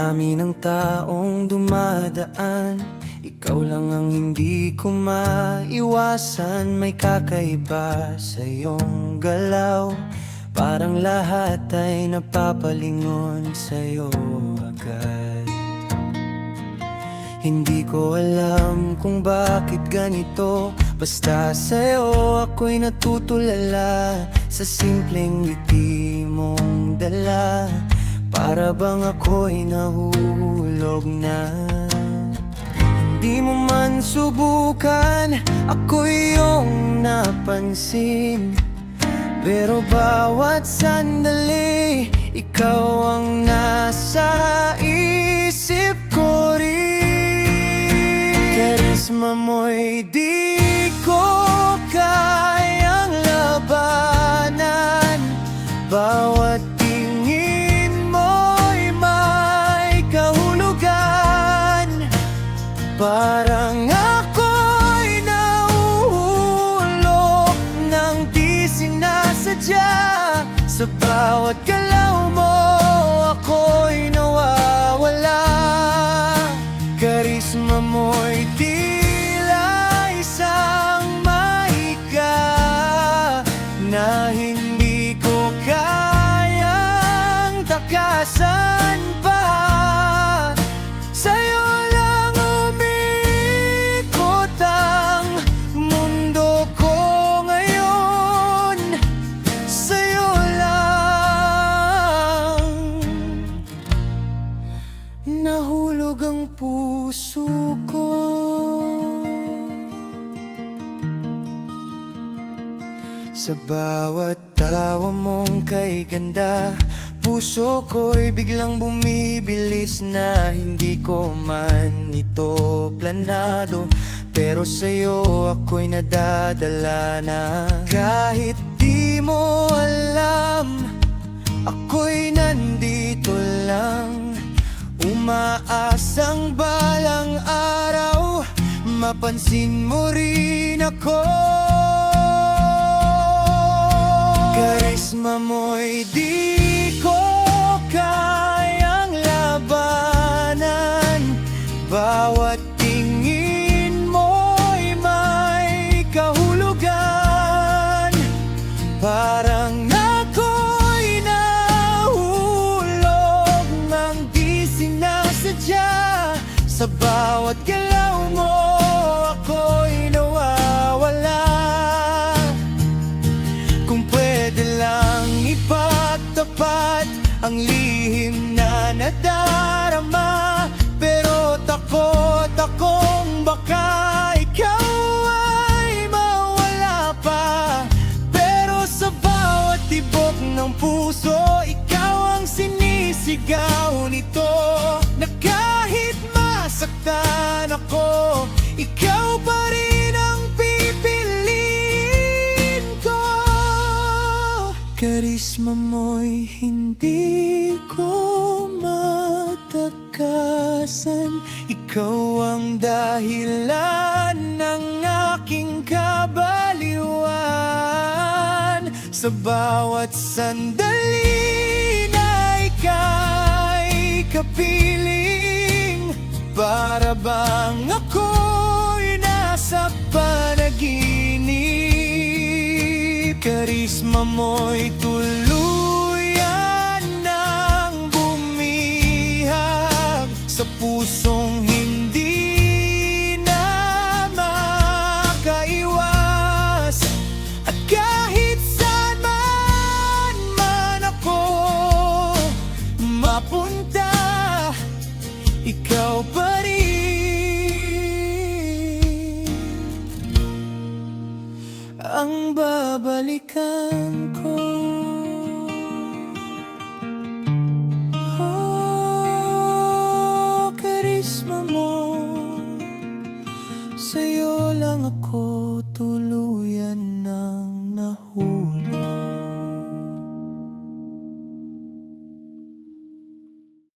dami ng taong dumadaan, ikaw lang ang hindi ko maiwasan. May kakaiba sa iyong galaw, parang lahat ay napapalingon sa'yo agad. Hindi ko alam kung bakit ganito, basta sa'yo ako'y natutulala. Sa simpleng ngiti mong dala, para bang ako'y nahulog na. Hindi mo man subukan, ako'y iyong napansin, pero bawat sandali, ikaw ang nasa isip ko rin. Karisma mo'y di ko kayang labanan, bawat tingin mo'y may kahulugan. Parang ako'y nahuhulog nang di sinasadya. Sa bawat galaw mo, ako'y nawawala. Karisma mo'y tila isang mahika na hindi ko kayang takasan pa. Sa'yo lang umikot ang mundo ko ngayon, sa'yo lang nahulog ang puso ko. Sa bawat tawa mong kay ganda, puso ko'y biglang bumibilis na hindi ko man ito planado. Pero sa'yo ako'y nadadala na. Kahit di mo alam, ako'y nandito lang, umaasang balang araw mapansin mo rin ako. Karisma mo'y di ko kayang labanan, bawat tingin mo'y may kahulugan. Parang ako'y nahulog nang di sinasadya. Sa bawat galaw mo, ako'y nawawala. Kung pwede lang ipagtapat ang lihim na nadarama, pero takot akong baka ikaw ay mawala pa. Pero sa bawat tibok ng puso, ikaw ang sinisigaw nito, na kahit masaktan ako, ikaw pa rin ang pipiliin ko. Karisma mo'y hindi ko matakasan, ikaw ang dahilan ng aking kabaliwan. Sa bawat sandali na ika'y kapiling, para bang ako'y nasa panaginip. Karisma mo'y tuluyan ng bumihag sa pusong hindi na makaiwas. At kahit saan man ako mapunta, ikaw